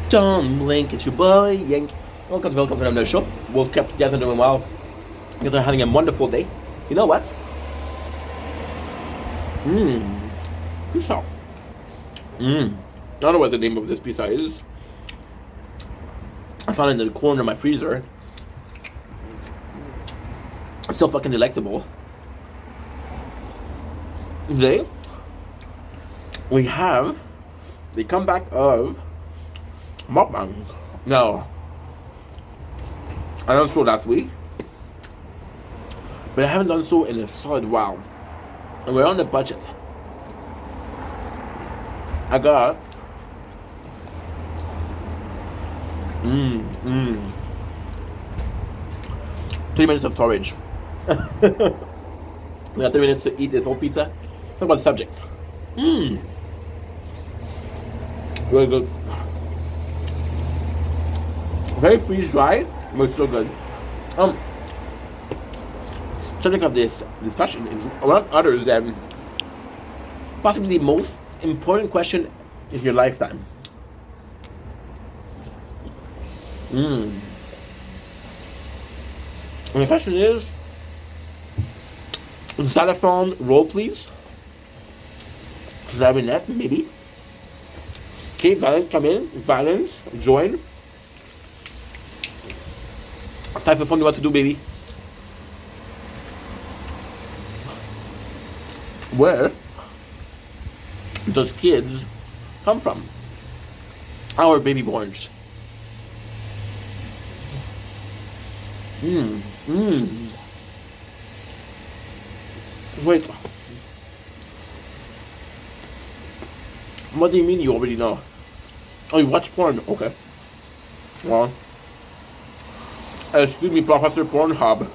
Don't blink, it's your boy Yank. Welcome to another show. We'll keep together doing well. You guys are having a wonderful day. You know what? Pizza. I don't know what the name of this pizza is. I found it in the corner of my freezer. It's still fucking delectable. Today, we have the comeback of mukbang. No, I done so last week, but I haven't done so in a solid while. And we're on the budget. I got 3 minutes of storage. We got 3 minutes to eat this whole pizza. Talk about the subject. Really good. Very freeze dry, but it's so good. Subject of this discussion is one other than possibly the most important question in your lifetime. And the question is, xylophone roll please. Clarinet, maybe. Okay, Valence, come in. Valence, join. Saxophone, you know what to do, baby. Where does kids come from? Our baby borns. Wait. What do you mean you already know? Oh, you watch porn? Okay. Well, excuse me, Professor Pornhub.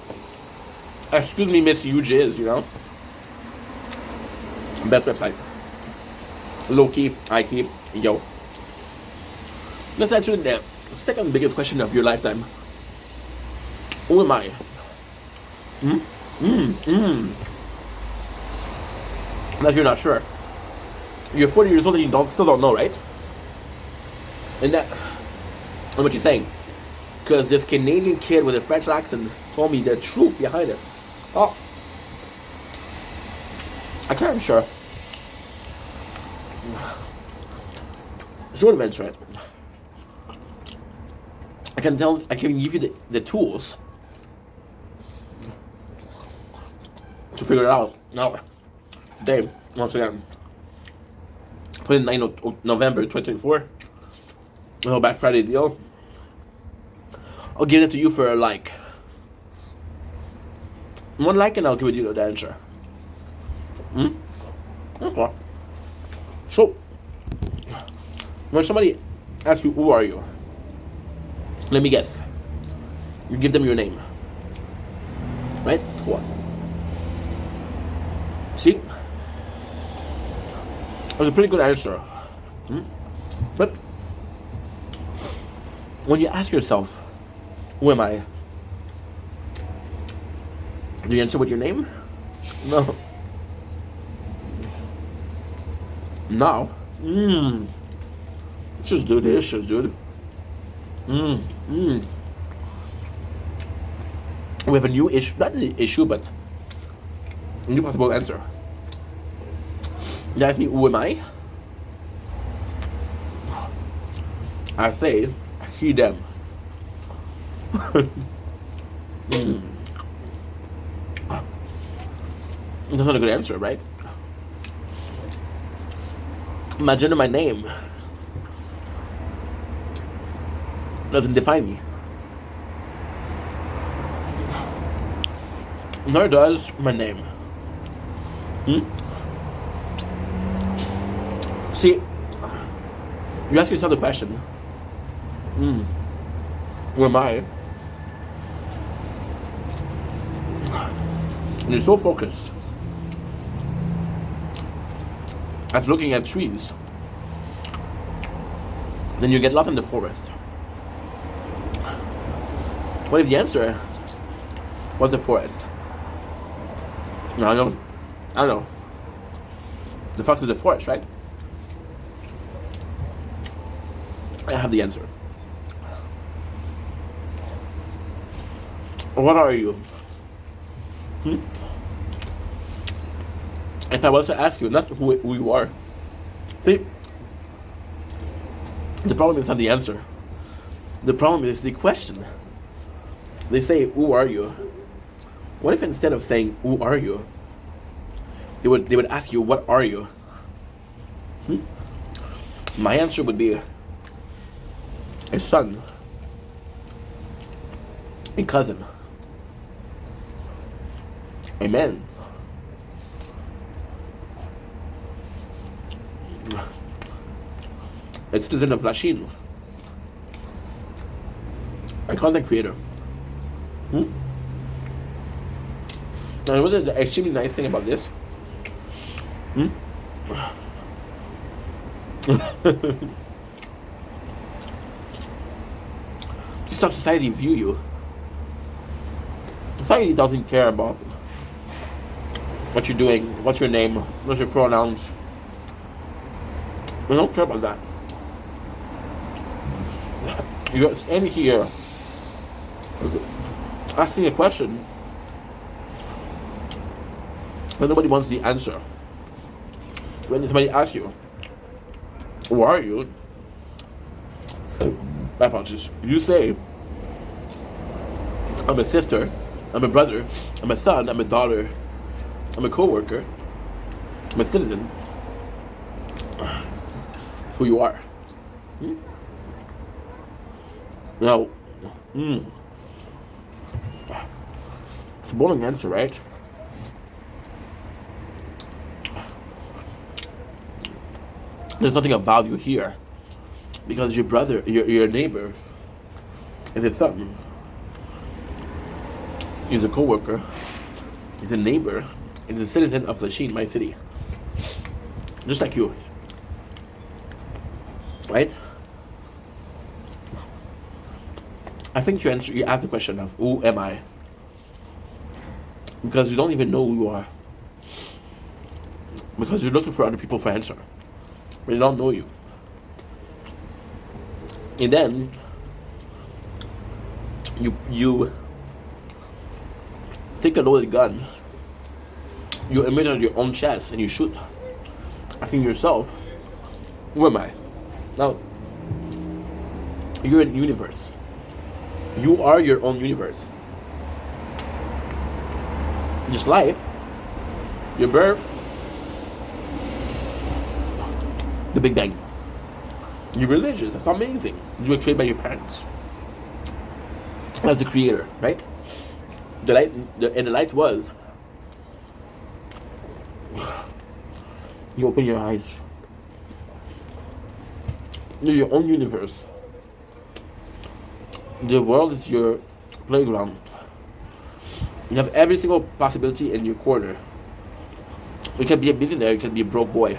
Excuse me, Miss UJiz, you know? Best website. Low key, high key, yo. Let's answer the second biggest question of your lifetime. Who am I? Like you're not sure. You're 40 years old and you still don't know, right? And that's what you're saying. Because this Canadian kid with a French accent told me the truth behind it. Oh. I can't be sure. Short answer it. I can give you the tools to figure it out. Now, today, once again, 29th of November 2024, a little Black Friday deal. I'll give it to you for a like. One like and I'll give you the answer. Okay. So, when somebody asks you, who are you? Let me guess. You give them your name. Right? What? See? That was a pretty good answer. But when you ask yourself, who am I? Do you answer with your name? No. Now, let's just do this, dude. We have a new issue, not an issue, but a new possible answer. You ask me, who am I? I say, he, them. That's not a good answer, right? My gender, my name doesn't define me. Nor does my name. See, you ask yourself the question, who am I? And you're so focused at looking at trees, then you get lost in the forest. What if the answer was the forest? No, I don't know. The fuck is the forest, right? I have the answer. What are you? If I was to ask you, not who you are, see, the problem is not the answer. The problem is the question. They say, "Who are you?" What if instead of saying, "Who are you," they would ask you, "What are you?" My answer would be a son, a cousin, a man, a citizen of Lachine, a content creator. And what's the extremely nice thing about this? Just how society view you. Society doesn't care about what you're doing, what's your name, what's your pronouns. They don't care about that. You're standing here asking a question, but nobody wants the answer. When somebody asks you, "Who are you?" My apologies. You say, "I'm a sister, I'm a brother, I'm a son, I'm a daughter, I'm a co-worker, I'm a citizen." That's who you are. Now, it's a boring answer, right? There's nothing of value here because your brother, your neighbor, is a son. He's a co-worker. He's a neighbor. He's a citizen of Lachine, my city, just like you, right? I think you ask the question of who am I, because you don't even know who you are, because you're looking for other people for answer. They don't know you. And then you take a loaded gun, you aim it at your own chest and you shoot, asking yourself, who am I? Now, you're in the universe. You are your own universe. Just life, your birth, the Big Bang. You're religious. That's amazing. You were created by your parents. As the creator, right? The light, and the light was. You open your eyes. You're your own universe. The world is your playground. You have every single possibility in your corner. You can be a millionaire. You can be a broke boy.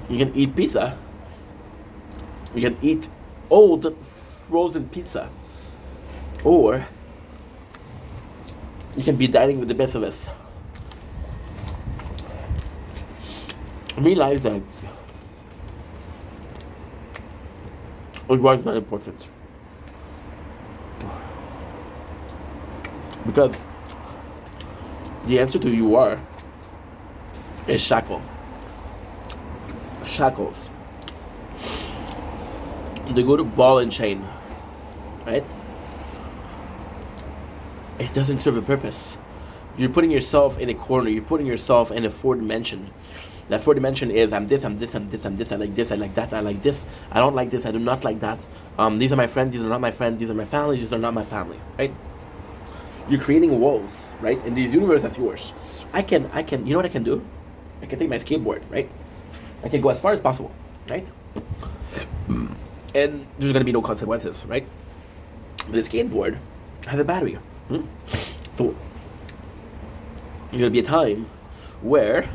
You can eat pizza. You can eat old frozen pizza. Or you can be dining with the best of us. Realize that who is not important. Because the answer to you are is shackle. Shackles. They go to ball and chain, right? It doesn't serve a purpose. You're putting yourself in a corner. You're putting yourself in a fourth dimension. That fourth dimension is I'm this, I'm this, I'm this, I'm this. I like this, I like that, I like this. I don't like this, I do not like that. These are my friends. These are not my friends. These are my family. These are not my family. Right? You're creating walls, right? In this universe that's yours. I can. You know what I can do? I can take my skateboard, right? I can go as far as possible, right? And there's gonna be no consequences, right? The skateboard has a battery. So there's gonna be a time where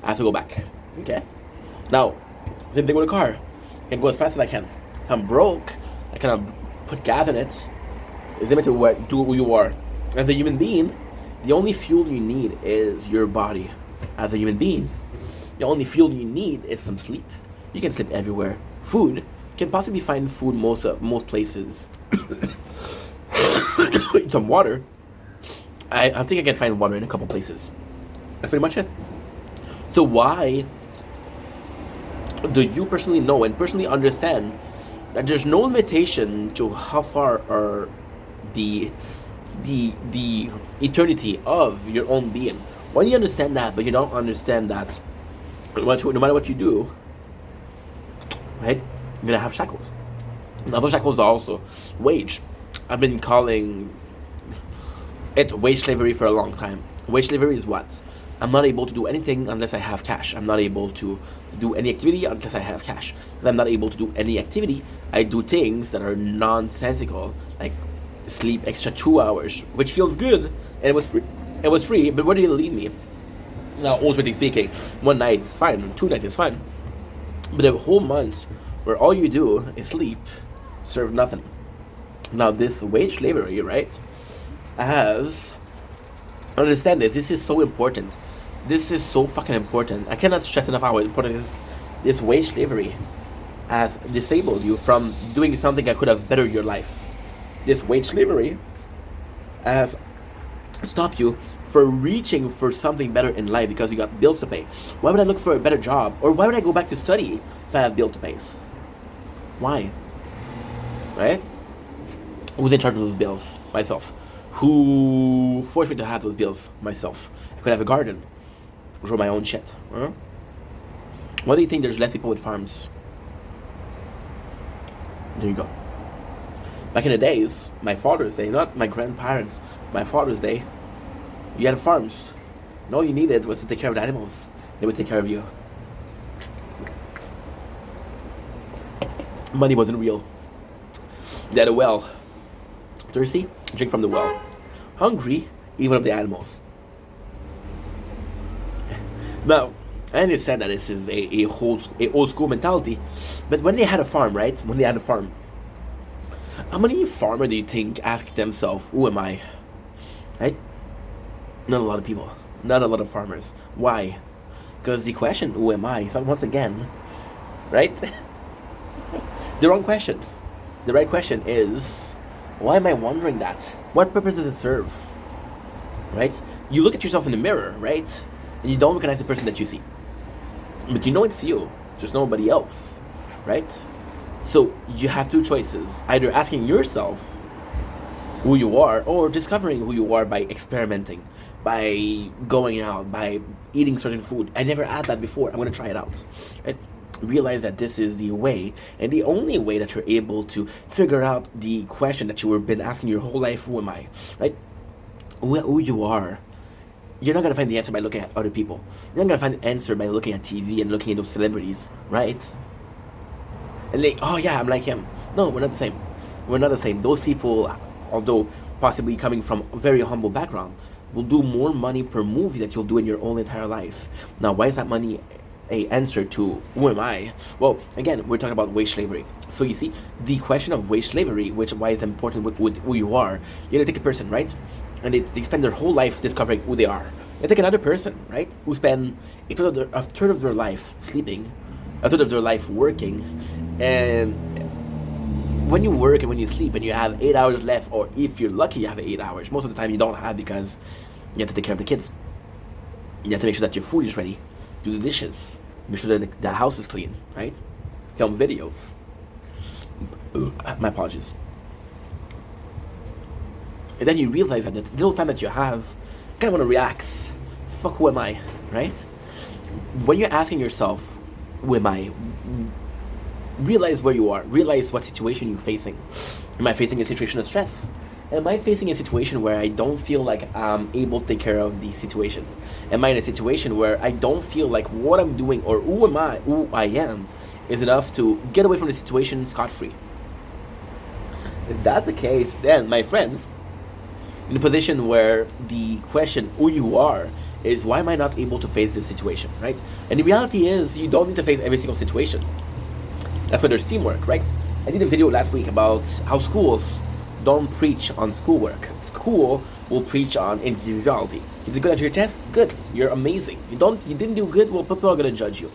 I have to go back. Okay. Now, same thing with a car. I can go as fast as I can. If I'm broke, I can put gas in it. It's limited to who you are. As a human being, the only fuel you need is your body. As a human being, the only fuel you need is some sleep. You can sleep everywhere. Food, you can possibly find food most places. Some water. I think I can find water in a couple places. That's pretty much it. So why do you personally know and personally understand that there's no limitation to how far are the eternity of your own being? When you understand that, but you don't understand that no matter what you do, right, you're gonna have shackles. Now those shackles are also wage. I've been calling it wage slavery for a long time. Wage slavery is what? I'm not able to do anything unless I have cash. I'm not able to do any activity unless I have cash. And I'm not able to do any activity. I do things that are nonsensical, like sleep extra 2 hours, which feels good, and it was free. It was free, but where did it lead me? Now, ultimately speaking, 1 night is fine, 2 nights is fine, but a whole month where all you do is sleep, serve nothing. Now, this wage slavery, right, understand this. This is so important. This is so fucking important. I cannot stress enough how important this wage slavery has disabled you from doing something that could have bettered your life. This wage slavery has stopped you from reaching for something better in life because you got bills to pay. Why would I look for a better job? Or why would I go back to study if I have bills to pay? Why? Right? Who's in charge of those bills? Myself. Who forced me to have those bills? Myself. I could have a garden. Grow my own shit. Huh? Why do you think there's less people with farms? There you go. Back in the days, my Father's Day, not my grandparents, my Father's Day, you had farms. And all you needed was to take care of the animals. They would take care of you. Money wasn't real. They had a well. Thirsty? Drink from the well. Hungry? Even of the animals. Now, I understand that this is a old school mentality, but when they had a farm, right? When they had a farm, how many farmers do you think ask themselves, who am I? Right? Not a lot of people. Not a lot of farmers. Why? Because the question, who am I, is once again, right? The wrong question. The right question is, why am I wondering that? What purpose does it serve? Right? You look at yourself in the mirror, right? And you don't recognize the person that you see. But you know it's you. There's nobody else. Right? So you have two choices. Either asking yourself who you are, or discovering who you are by experimenting, by going out, by eating certain food. I never had that before. I'm going to try it out. Right? Realize that this is the way, and the only way that you're able to figure out the question that you have been asking your whole life, who am I? Right? Who you are. You're not going to find the answer by looking at other people. You're not going to find the answer by looking at TV and looking at those celebrities, right? And like, oh yeah, I'm like him. No, we're not the same. We're not the same. Those people, although possibly coming from a very humble background, will do more money per movie that you'll do in your own entire life. Now, why is that money a answer to who am I? Well, again, we're talking about wage slavery. So you see, the question of wage slavery, why is important with who you are, you're going to take a person, right? And they spend their whole life discovering who they are. And take another person, right? Who spend a third of their life sleeping, a third of their life working, and when you work and when you sleep and you have 8 hours left, or if you're lucky you have 8 hours, most of the time you don't have because you have to take care of the kids. You have to make sure that your food is ready, do the dishes, make sure that the house is clean, right? Film videos. My apologies. And then you realize that the little time that you have, you kind of want to relax. Fuck, who am I, right? When you're asking yourself, who am I? Realize where you are. Realize what situation you're facing. Am I facing a situation of stress? Am I facing a situation where I don't feel like I'm able to take care of the situation? Am I in a situation where I don't feel like what I'm doing or who I am, is enough to get away from the situation scot-free? If that's the case, then, my friends, in a position where the question, who you are, is why am I not able to face this situation, right? And the reality is, you don't need to face every single situation. That's why there's teamwork, right? I did a video last week about how schools don't preach on schoolwork. School will preach on individuality. You did good at your test? Good. You're amazing. You didn't do good? Well, people are gonna judge you.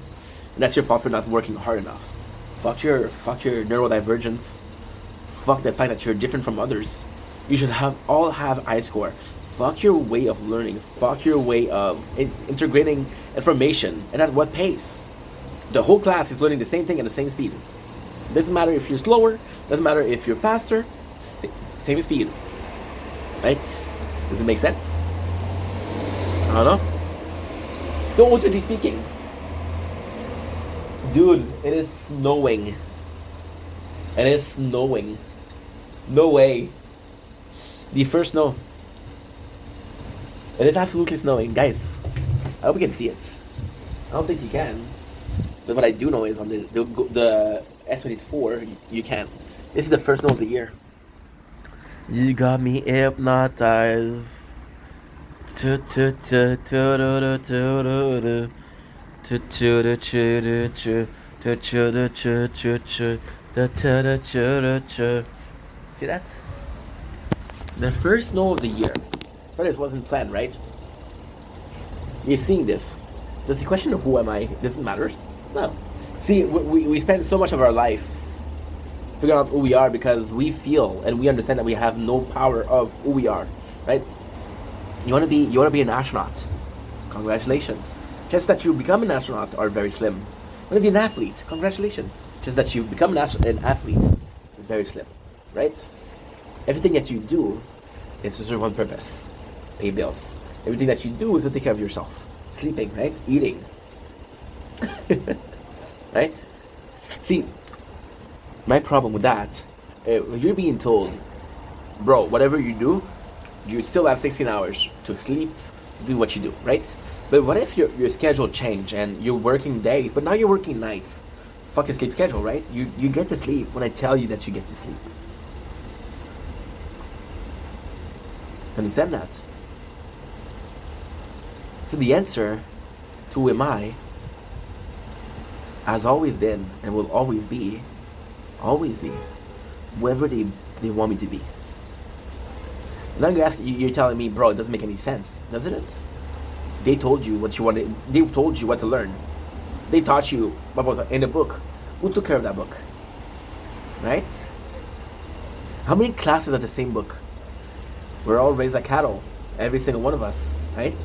And that's your fault for not working hard enough. Fuck your neurodivergence. Fuck the fact that you're different from others. You should all have I score. Fuck your way of learning. Fuck your way of integrating information. And at what pace? The whole class is learning the same thing at the same speed. Doesn't matter if you're slower. Doesn't matter if you're faster. Same speed. Right? Does it make sense? I don't know. So ultimately speaking, dude, it is snowing. It is snowing. No way. The first snow. It is absolutely snowing. Guys, I hope you can see it. I don't think you can. But what I do know is on the S24, you can. This is the first snow of the year. You got me hypnotized. See that? The first snow of the year. But it wasn't planned, right? You're seeing this. Does the question of who am I doesn't matter? No. See, we spend so much of our life figuring out who we are because we feel and we understand that we have no power of who we are, right? You want to be an astronaut. Congratulations. Just that you become an astronaut are very slim. You want to be an athlete. Congratulations. Just that you become an athlete, very slim, right? Everything that you do is to serve one purpose: pay bills. Everything that you do is to take care of yourself. Sleeping, right? Eating. Right? See, my problem with that, you're being told, bro, whatever you do, you still have 16 hours to sleep, to do what you do, right? But what if your schedule changed and you're working days, but now you're working nights? Fucking sleep schedule, right? You get to sleep when I tell you that you get to sleep. Understand that? So the answer to who am I has always been and will always be whoever they want me to be. And I'm gonna ask you, you're telling me, bro, it doesn't make any sense, doesn't it? They told you what you wanted, they told you what to learn. They taught you what was in the book. Who took care of that book? Right? How many classes are the same book? We're all raised like cattle, every single one of us, right?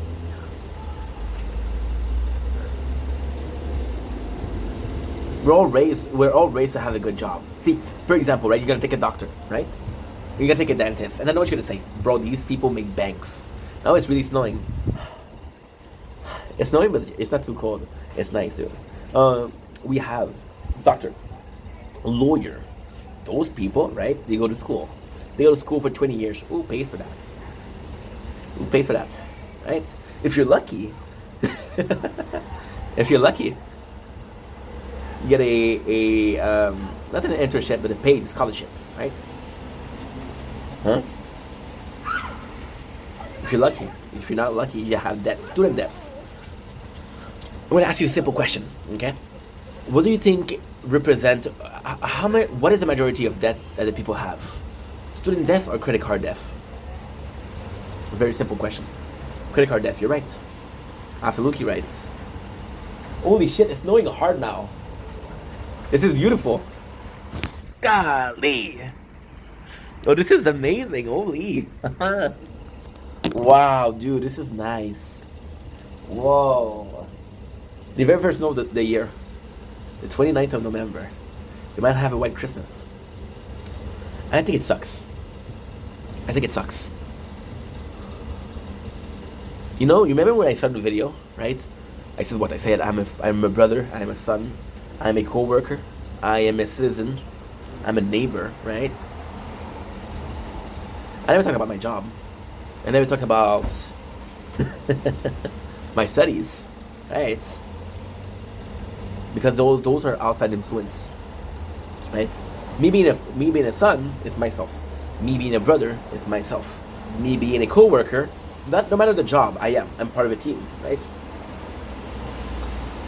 We're all raised to have a good job. See, for example, right, you're gonna take a doctor, right? You're gonna take a dentist, and I know what you're gonna say. Bro, these people make banks. Now it's really snowing. It's snowing, but it's not too cold. It's nice, dude. We have doctor, lawyer. Those people, right? They go to school. They go to school for 20 years. Who pays for that? Who pays for that? Right? If you're lucky, if you're lucky, you get a not an internship, but a paid scholarship, right? Huh? If you're lucky. If you're not lucky, you have debt, student debts. I'm going to ask you a simple question, okay? What do you think represent, what is the majority of debt that the people have? Student debt or credit card debt? A very simple question. Credit card debt, you're right. Absolutely right. Holy shit, it's snowing hard now. This is beautiful. Golly. Oh, this is amazing. Holy. Wow, dude, this is nice. Whoa. The very first snow of the year. The 29th of November. You might have a white Christmas. And I think it sucks. I think it sucks. You know, you remember when I started the video, right? I said what I said. I'm a brother. I'm a son. I'm a co-worker. I am a citizen. I'm a neighbor, right? I never talk about my job. I never talk about my studies, right? Because those are outside influence, right? Me being a son is myself. Me being a brother is myself. Me being a co-worker, no matter the job I'm part of a team, right?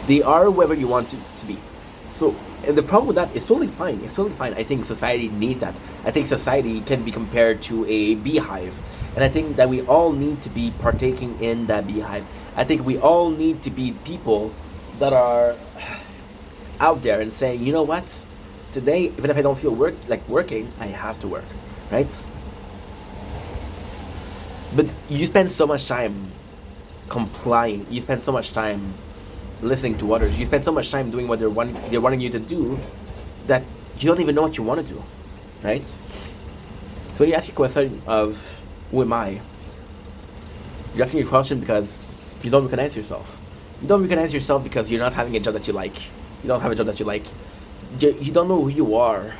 They are whoever you want to be. So, and the problem with that is totally fine. It's totally fine. I think society needs that. I think society can be compared to a beehive. And I think that we all need to be partaking in that beehive. I think we all need to be people that are out there and saying, you know what, today, even if I don't feel working, I have to work, right? But you spend so much time complying. You spend so much time listening to others. You spend so much time doing what they're wanting you to do that you don't even know what you want to do, right? So when you ask your question of who am I, you're asking your question because you don't recognize yourself. You don't recognize yourself because you're not having a job that you like. You don't have a job that you like. You don't know who you are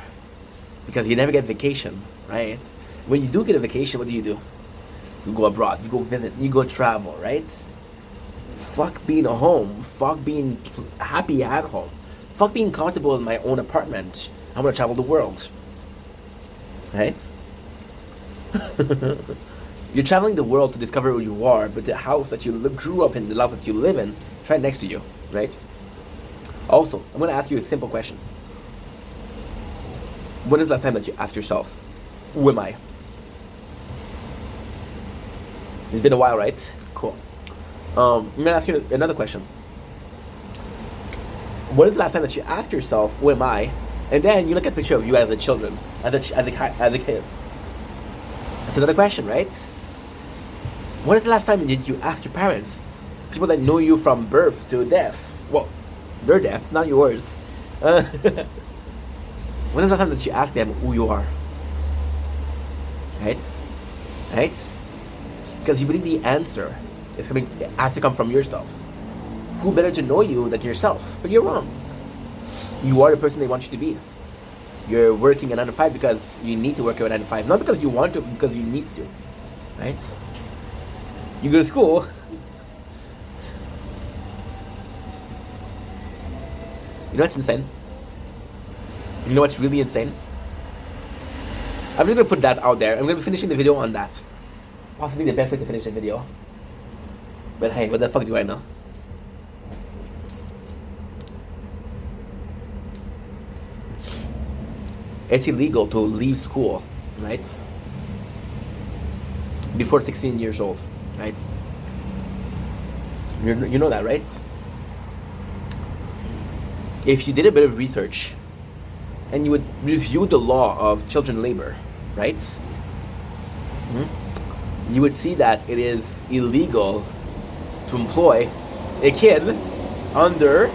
because you never get vacation, right? When you do get a vacation, what do? You go abroad, you go visit, you go travel, right? Fuck being at home. Fuck being happy at home. Fuck being comfortable in my own apartment. I'm gonna travel the world, right? You're traveling the world to discover who you are, but the house that you grew up in, the life that you live in, is right next to you, right? Also, I'm gonna ask you a simple question. When is the last time that you asked yourself, who am I? It's been a while, right? Cool. I'm gonna ask you another question. When is the last time that you asked yourself, who am I? And then you look at a picture of you as a children, as a kid. That's another question, right? When is the last time did you ask your parents, people that know you from birth to death? Well, their death, not yours. When is the time that you ask them who you are? Right? Right? Because you believe the answer has to come from yourself. Who better to know you than yourself? But you're wrong. You are the person they want you to be. You're working a 9 to 5 because you need to work a 9 to 5. Not because you want to, because you need to. Right? You go to school. You know what's insane? You know what's really insane? I'm just gonna put that out there. I'm gonna be finishing the video on that. Possibly the best way to finish the video. But hey, what the fuck do I know? It's illegal to leave school, right? Before 16 years old, right? You know that, right? If you did a bit of research and you would review the law of children labor, right? You would see that it is illegal to employ a kid under,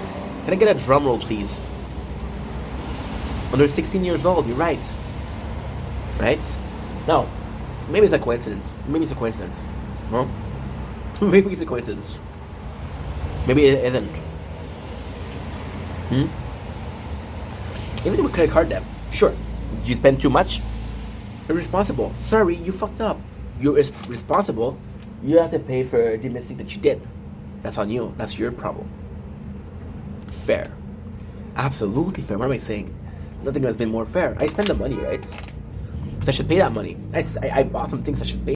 can I get a drum roll please? Under 16 years old, you're right. Right? Now, maybe it's a coincidence. Maybe it's a coincidence. No? Maybe it's a coincidence. Maybe it isn't. Even with credit card debt, sure. You spend too much, you're responsible. Sorry, you fucked up. You're responsible. You have to pay for the mistake that you did. That's on you. That's your problem. Fair. Absolutely fair. What am I saying? Nothing has been more fair. I spend the money, right? So I should pay that money. I bought some things I should pay.